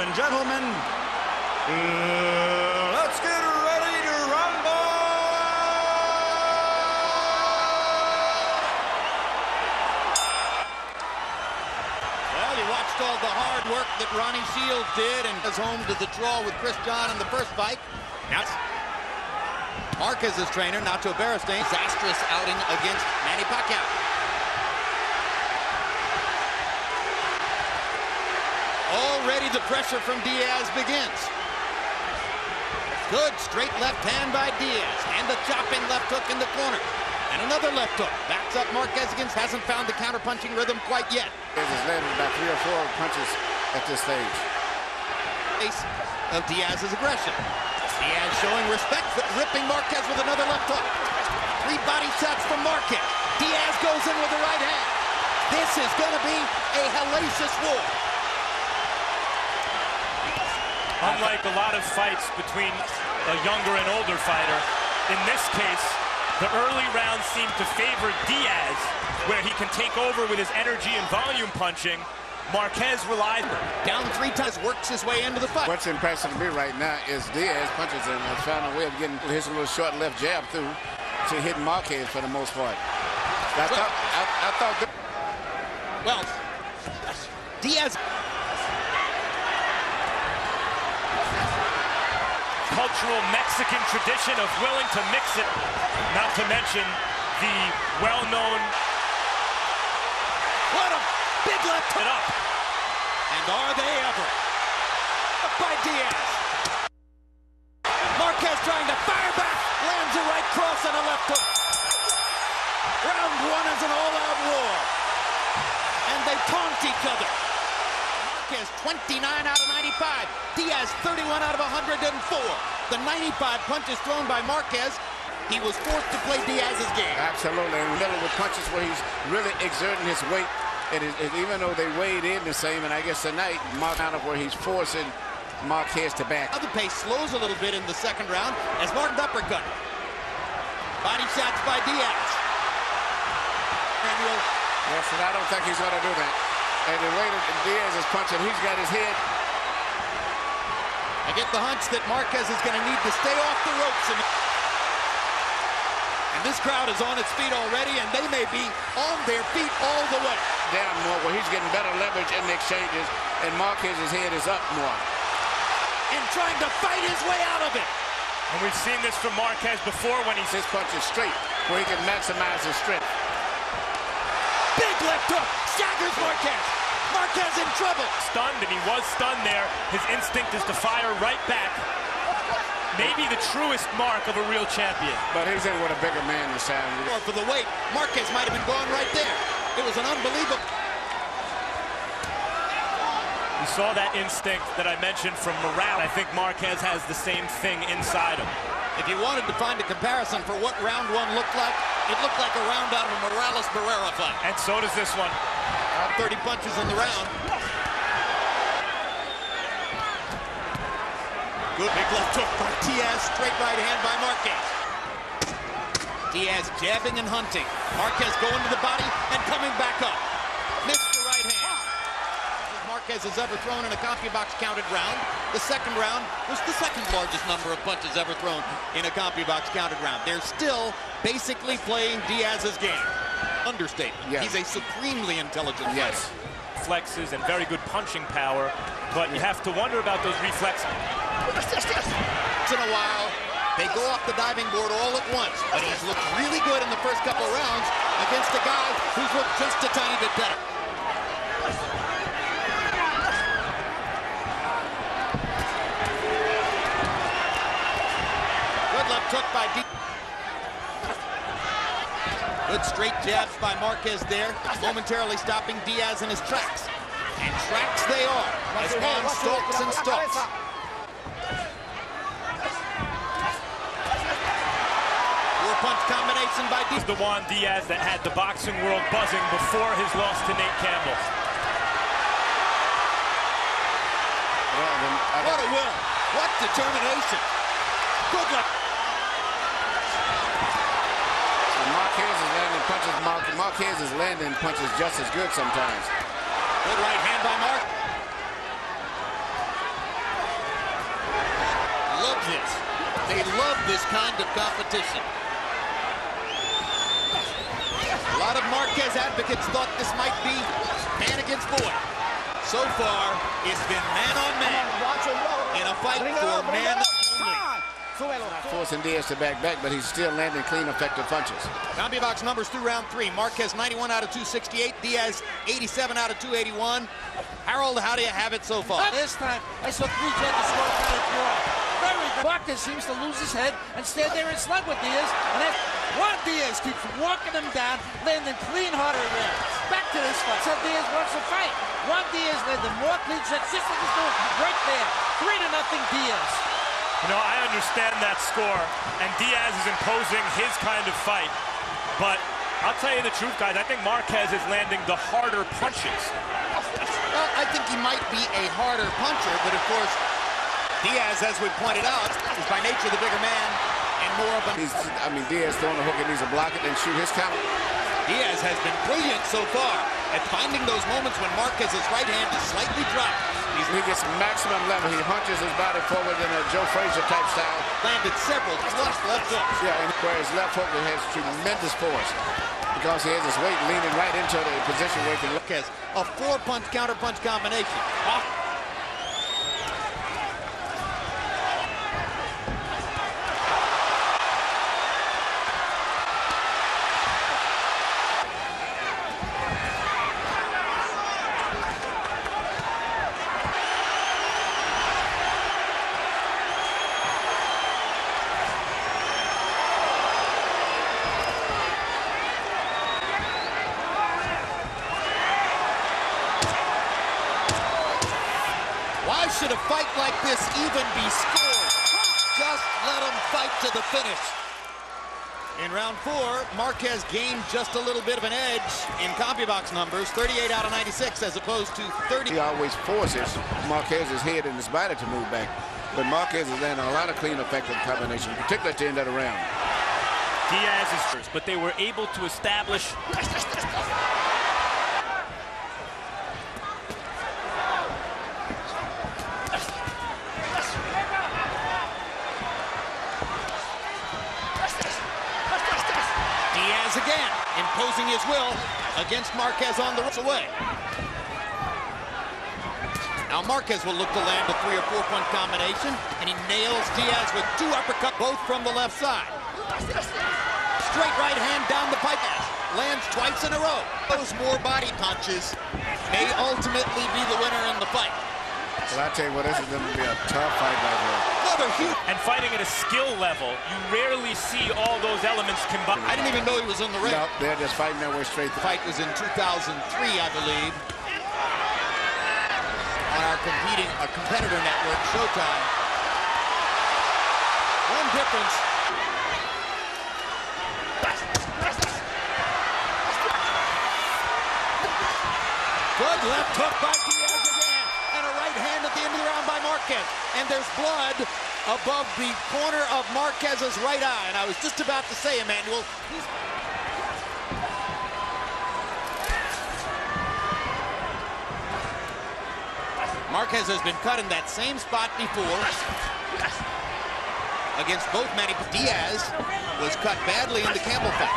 and gentlemen, let's get ready to rumble! Well, you watched all the hard work that Ronnie Shields did and is home to the draw with Chris John in the first fight. Now Marquez's trainer, Nacho Beristain, disastrous outing against Manny Pacquiao. Already the pressure from Diaz begins. Good straight left hand by Diaz. And the chopping left hook in the corner. And another left hook. Backs up Marquez against, hasn't found the counter-punching rhythm quite yet. He's landed about 3 or 4 punches at this stage. Face of Diaz's aggression. Diaz showing respect, ripping Marquez with another left hook. 3 body shots from Marquez. Diaz goes in with the right hand. This is going to be a hellacious war. Unlike a lot of fights between a younger and older fighter, in this case, the early rounds seem to favor Diaz, where he can take over with his energy and volume punching. Marquez relies down 3 times, works his way into the fight. What's impressive to me right now is Diaz punches and has found a way of getting his little short left jab through to hit Marquez for the most part. I thought. Well, Diaz. Cultural Mexican tradition of willing to mix it, not to mention the well-known. What a big left hook. Up. And are they ever? Up by Diaz. Marquez trying to fire back. Lands a right cross and a left hook. Round 1 is an all-out war. And they taunt each other. Marquez 29 out of 95. Diaz 31 out of 104. The 95 punches thrown by Marquez. He was forced to play Diaz's game. Absolutely. In the middle with punches where he's really exerting his weight. Even though they weighed in the same, and I guess tonight, out of where he's forcing Marquez to back. The pace slows a little bit in the second round as Martin uppercut. Body shots by Diaz. Yes, and I don't think he's going to do that. And the way that Diaz is punching, he's got his head. I get the hunch that Marquez is going to need to stay off the ropes. And this crowd is on its feet already, and they may be on their feet all the way. Down more, where he's getting better leverage in the exchanges, and Marquez's head is up more. And trying to fight his way out of it. And we've seen this from Marquez before when he's his punches straight, where he can maximize his strength. Big left hook, staggers Marquez. Marquez in trouble. Stunned, and he was stunned there. His instinct is to fire right back. Maybe the truest mark of a real champion. But he's in with a bigger man this time. For the weight, Marquez might have been gone right there. It was an unbelievable. We saw that instinct that I mentioned from Morales. I think Marquez has the same thing inside him. If you wanted to find a comparison for what round 1 looked like, it looked like a round out of a Morales-Barrera fight. And so does this one. 30 punches in the round. Good big left hook by Diaz. Straight right hand by Marquez. Diaz jabbing and hunting. Marquez going to the body and coming back up. Missed the right hand. Marquez has ever thrown in a CompuBox counted round. The second round was the second largest number of punches ever thrown in a CompuBox counted round. They're still basically playing Diaz's game. Understatement. Yes. He's a supremely intelligent fighter. Reflexes and very good punching power, but you have to wonder about those reflexes. Once in a while, they go off the diving board all at once, but he's looked really good in the first couple of rounds against a guy who's looked just a tiny bit better. Good left hook by Diaz. Good straight jabs by Marquez there, momentarily stopping Diaz in his tracks. And tracks they are, as Juan stalks and stalks. Four-punch combination by Diaz. The Juan Díaz that had the boxing world buzzing before his loss to Nate Campbell. What a will, what determination. Good luck. Marquez is landing punches just as good sometimes. Good right hand by Mark. this. They love this kind of competition. A lot of Marquez advocates thought this might be man against boy. So far, it's been man on man in a fight for man only. Not forcing Diaz to back, but he's still landing clean, effective punches. CompuBox numbers through round 3. Marquez 91 out of 268. Diaz 87 out of 281. Harold, how do you have it so far? This time, I saw 3 judges score kind of draw. Very good. Marquez seems to lose his head and stand there and slug with Diaz. And then Juan Díaz keeps walking him down, landing clean harder there. Back to this fight. So Diaz wants to fight. Juan Díaz landed more clean shots, just like he's doing right there. 3-0 Diaz. You know, I understand that score, and Diaz is imposing his kind of fight. But I'll tell you the truth, guys, I think Marquez is landing the harder punches. Well, I think he might be a harder puncher, but of course, Diaz, as we pointed out, is by nature the bigger man and more of a... Diaz throwing the hook and needs to block it and shoot his counter. Diaz has been brilliant so far at finding those moments when Marquez's right hand is slightly dropped. He gets maximum level. He hunches his body forward in a Joe Frazier type style. Landed several flush left hooks. Yeah, and whereas left hook has tremendous force because he has his weight leaning right into the position where he can look at a 4-punch counter-punch combination. Why should a fight like this even be scored? Just let them fight to the finish. In round 4, Marquez gained just a little bit of an edge in CompuBox numbers, 38 out of 96 as opposed to 30. He always forces Marquez's head and his body to move back. But Marquez is landing a lot of clean, effective combinations, particularly at the end of the round. Diaz is first, but they were able to establish... Diaz again, imposing his will against Marquez on the away. Now Marquez will look to land a 3- or 4-punch combination, and he nails Diaz with 2 uppercuts, both from the left side. Straight right hand down the pipe, lands twice in a row. Those more body punches may ultimately be the winner in the fight. Well, I tell you what, this is going to be a tough fight right here. Another huge. And fighting at a skill level, you rarely see all those elements combined. I didn't even know he was in the ring. No, they're just fighting their way straight. The fight was in 2003, I believe, on our competitor network, Showtime. One difference. Good left hook by Diaz again, and a right hand at the end of the round by Marquez. And there's blood above the corner of Marquez's right eye. And I was just about to say, Emmanuel, Marquez has been cut in that same spot before against both Manny. Diaz was cut badly in the Campbell fight.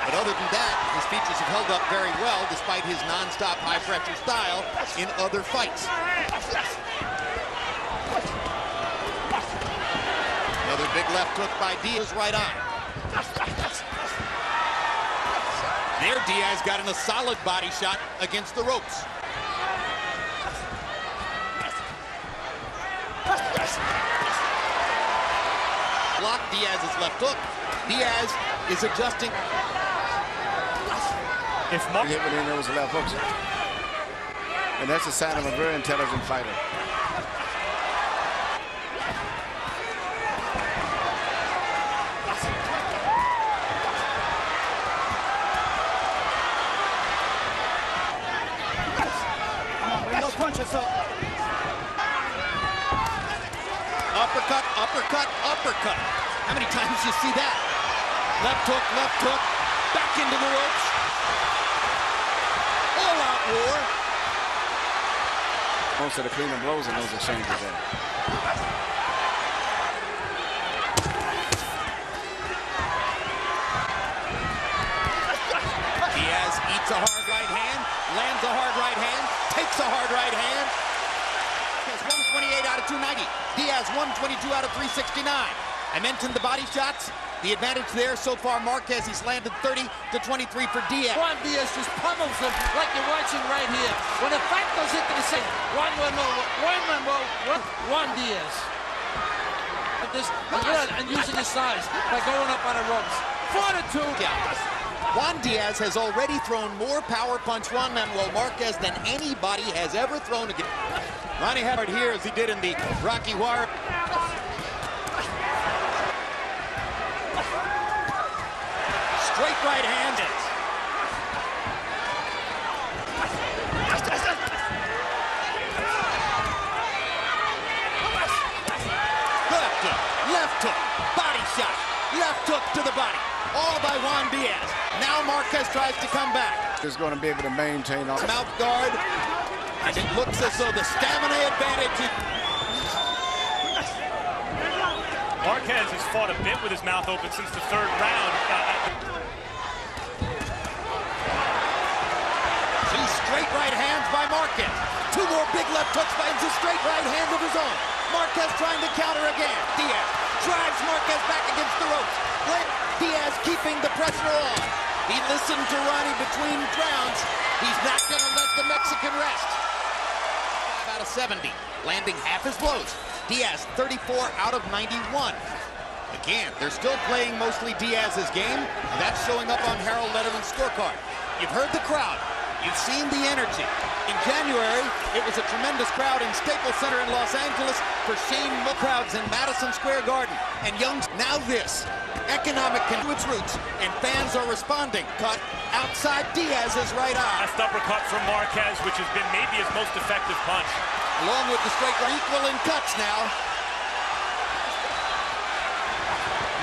But other than that, his features have held up very well despite his non-stop high-pressure style in other fights. Another big left hook by Diaz, right eye. There, Diaz got in a solid body shot against the ropes. Block Diaz's left hook. Diaz is adjusting. If Mark hit within those left hooks, and that's a sign of a very intelligent fighter. Uppercut, uppercut, uppercut. How many times do you see that? Left hook, back into the ropes. All-out war. Most of the cleaner blows in those exchanges there. Connects a hard right hand. Has 128 out of 290. Diaz 122 out of 369. I mentioned the body shots. The advantage there so far, Marquez, he's landed 30 to 23 for Diaz. Juan Díaz just pummels him like you're watching right here. When the fight goes into the second, Juan Díaz. This, and using his size by going up on the ropes. Fortitude. Juan Díaz has already thrown more power punch Juan Manuel Marquez than anybody has ever thrown again. Ronnie Howard here as he did in the Rocky Juarez. Straight right hand. Left hook, left hook, body shot, left hook to the body. All by Juan Díaz. Now Marquez tries to come back. He's going to be able to maintain on mouth guard, and it looks as though the stamina advantage is... Marquez has fought a bit with his mouth open since the third round. See, straight right hands by Marquez. Two more big left hooks by his straight right hand of his own. Marquez trying to counter again. Diaz drives Marquez back against the ropes. Diaz keeping the pressure on. He listened to Ronnie between rounds. He's not going to let the Mexican rest. Out of 70, landing half his blows. Diaz 34 out of 91. Again, they're still playing mostly Diaz's game, and that's showing up on Harold Letterman's scorecard. You've heard the crowd. You've seen the energy. In January, it was a tremendous crowd in Staples Center in Los Angeles for Shane Moore crowds in Madison Square Garden. And Young's now this. Economic to its roots, and fans are responding. Cut outside Diaz's right eye. Last uppercut from Marquez, which has been maybe his most effective punch. Along with the straight right, equal in cuts now.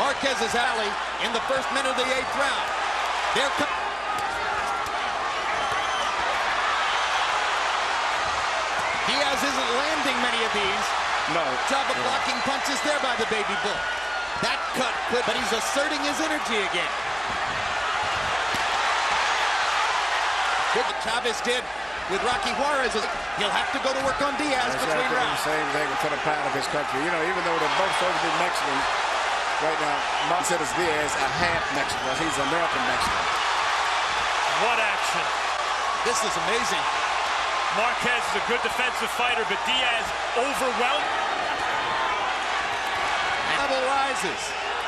Marquez's alley in the first minute of the 8th round. There comes. Diaz isn't landing many of these. no Job of blocking punches there by the baby bull. That cut quick, but he's asserting his energy again. Good that Chavez did with Rocky Juarez. He'll have to go to work on Diaz between rounds. The same thing for the pride of his country. You know, even though they're both supposed to be Mexican, right now, Marquez Diaz a half Mexican. He's American Mexican. What action. This is amazing. Marquez is a good defensive fighter, but Diaz overwhelmed. Level rises.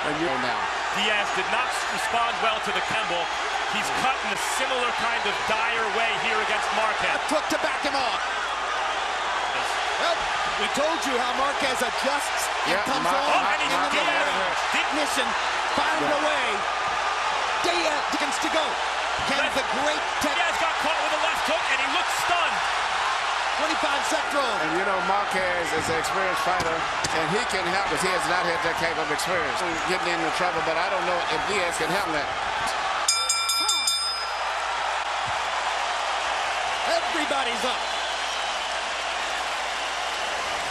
And you know now. Diaz did not respond well to the Kemble. He's cut in a similar kind of dire way here against Marquez. Took to back him off. Well, we told you how Marquez adjusts and comes on and in the middle. Ignition found a way. Diaz begins to go. Can the great Diaz got caught with a left hook and he looked stunned. 25 throw. And you know, Marquez is an experienced fighter, and he can help us. He has not had that type of experience. Getting into trouble, but I don't know if Diaz can help that. Everybody's up.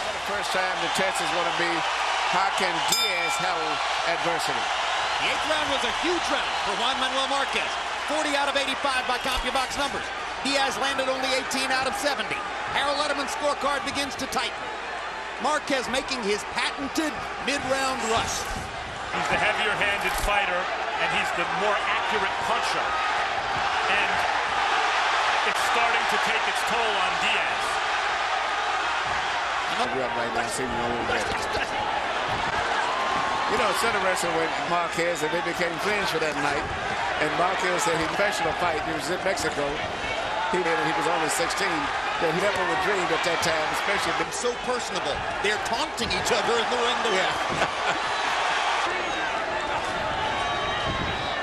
For the first time, the test is going to be, how can Diaz handle adversity? The 8th round was a huge round for Juan Manuel Marquez. 40 out of 85 by CompuBox numbers. Diaz landed only 18 out of 70. Harold Letterman's scorecard begins to tighten. Marquez making his patented mid-round rush. He's the heavier-handed fighter, and he's the more accurate puncher. And it's starting to take its toll on Diaz. Right now, see me a little bit. You know, it's interesting with Marquez, and they became friends for that night. And Marquez said he professional fight. He was in Mexico. He was only 16. That he never would dream at that time, especially been so personable. They're taunting each other in the ring.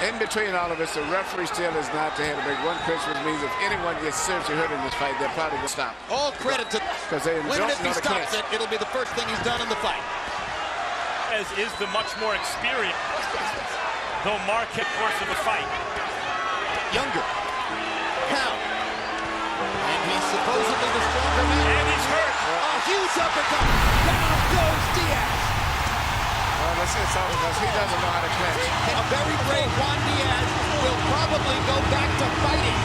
In between all of us, the referee still is not to have a big one. Christmas means if anyone gets seriously hurt in this fight, they're probably going to stop. All credit to because they when if he stops it, it'll be the first thing he's done in the fight. As is the much more experienced, though Marquez course of the fight. Younger. Now. And he's supposedly the stronger man. And he's hurt. A huge uppercut. Down goes Diaz. Well, let's say something because he doesn't know how to clinch. A very brave Juan Díaz will probably go back to fighting